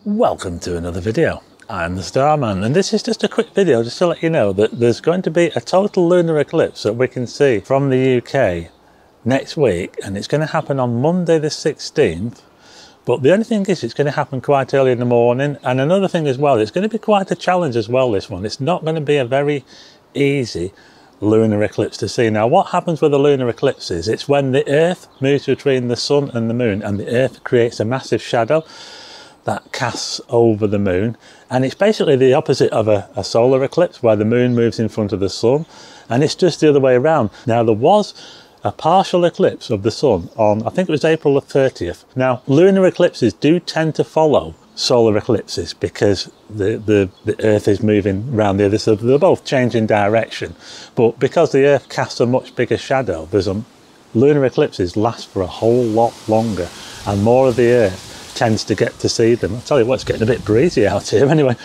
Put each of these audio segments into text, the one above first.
Welcome to another video. I'm the Starman, and this is just a quick video just to let you know that there's going to be a total lunar eclipse that we can see from the UK next week, and it's going to happen on Monday the 16th. But the only thing is, it's going to happen quite early in the morning, and another thing as well, it's going to be quite a challenge as well, this one. It's not going to be a very easy lunar eclipse to see. Now, what happens with a lunar eclipse is it's when the Earth moves between the Sun and the Moon, and the Earth creates a massive shadow that casts over the Moon, and it's basically the opposite of a solar eclipse where the Moon moves in front of the Sun, and it's just the other way around. Now, there was a partial eclipse of the Sun on, I think it was April the 30th. Now, lunar eclipses do tend to follow solar eclipses because the Earth is moving around the other side. They're both changing direction, but because the Earth casts a much bigger shadow, lunar eclipses last for a whole lot longer, and more of the Earth tends to get to see them. I'll tell you what, it's getting a bit breezy out here. Anyway,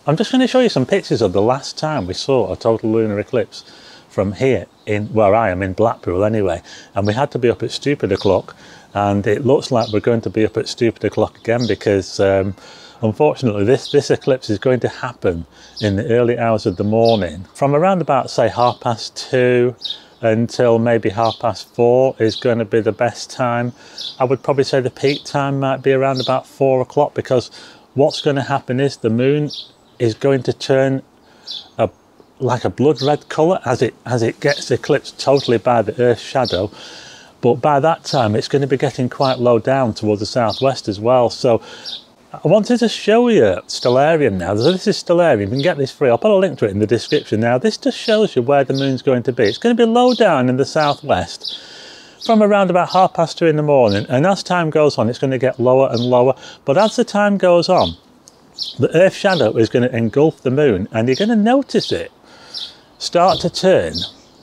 I'm just going to show you some pictures of the last time we saw a total lunar eclipse from here in where I am in Blackpool anyway, and we had to be up at stupid o'clock, and it looks like we're going to be up at stupid o'clock again because unfortunately this eclipse is going to happen in the early hours of the morning from around about, say, 2:30 until maybe 4:30 is going to be the best time. I would probably say the peak time might be around about 4 o'clock, because what's going to happen is the Moon is going to turn like a blood red colour as it gets eclipsed totally by the Earth's shadow. But by that time it's going to be getting quite low down towards the southwest as well. So I wanted to show you Stellarium now. So this is Stellarium. You can get this free. I'll put a link to it in the description. Now, this just shows you where the Moon's going to be. It's going to be low down in the southwest from around about 2:30 in the morning. And as time goes on, it's going to get lower and lower. But as the time goes on, the Earth's shadow is going to engulf the Moon, and you're going to notice it start to turn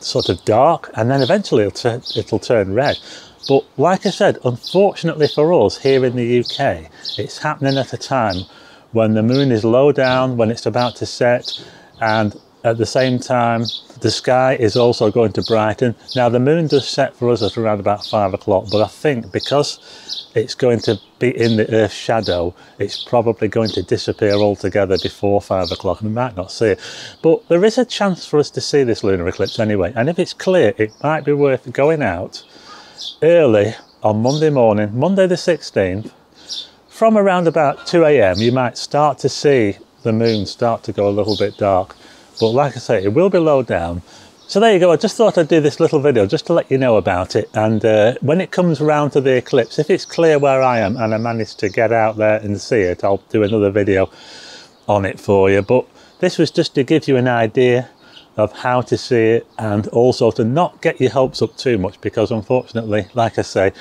sort of dark, and then eventually it'll turn red. But like I said, unfortunately for us here in the UK, it's happening at a time when the Moon is low down, when it's about to set, and at the same time the sky is also going to brighten. Now, the Moon does set for us at around about 5 o'clock, but I think because it's going to be in the Earth's shadow, it's probably going to disappear altogether before 5 o'clock, and we might not see it. But there is a chance for us to see this lunar eclipse anyway, and if it's clear, it might be worth going out early on Monday morning, Monday the 16th, from around about 2 AM. You might start to see the Moon start to go a little bit dark, but like I say, it will be low down. So there you go. I just thought I'd do this little video just to let you know about it, and when it comes around to the eclipse, if it's clear where I am and I manage to get out there and see it, I'll do another video on it for you. But this was just to give you an idea of how to see it, and also to not get your hopes up too much, because unfortunately, like I say,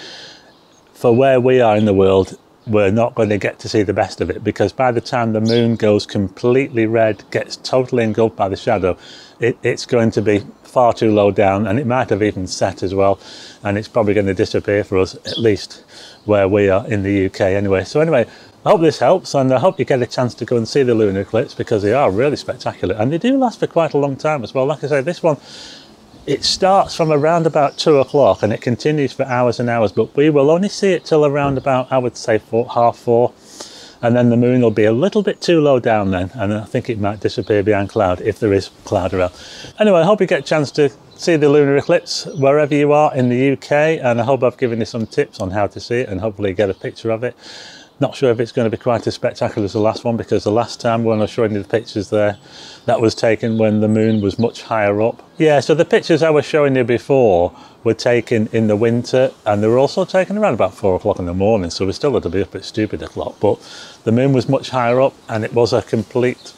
for where we are in the world, we're not going to get to see the best of it, because by the time the Moon goes completely red, gets totally engulfed by the shadow, it's going to be far too low down, and it might have even set as well, and it's probably going to disappear for us, at least where we are in the UK anyway. So anyway, I hope this helps, and I hope you get a chance to go and see the lunar eclipse, because they are really spectacular, and they do last for quite a long time as well. Like I say, this one, it starts from around about 2 o'clock and it continues for hours and hours, but we will only see it till around about, I would say, 4:30, and then the Moon will be a little bit too low down then, and I think it might disappear behind cloud if there is cloud around. Anyway, I hope you get a chance to see the lunar eclipse wherever you are in the UK, and I hope I've given you some tips on how to see it and hopefully get a picture of it. Not sure if it's going to be quite as spectacular as the last one, because the last time when I was showing you the pictures there, that was taken when the Moon was much higher up. Yeah, so the pictures I was showing you before were taken in the winter, and they were also taken around about 4 o'clock in the morning, so we still had to be up at stupid o'clock. But the Moon was much higher up, and it was a complete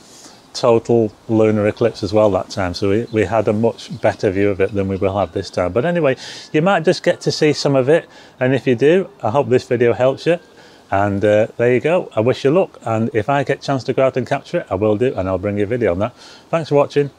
total lunar eclipse as well that time, so we had a much better view of it than we will have this time. But anyway, you might just get to see some of it, and if you do, I hope this video helps you. And there you go. I wish you luck, and if I get a chance to go out and capture it, I will do, and I'll bring you a video on that. Thanks for watching.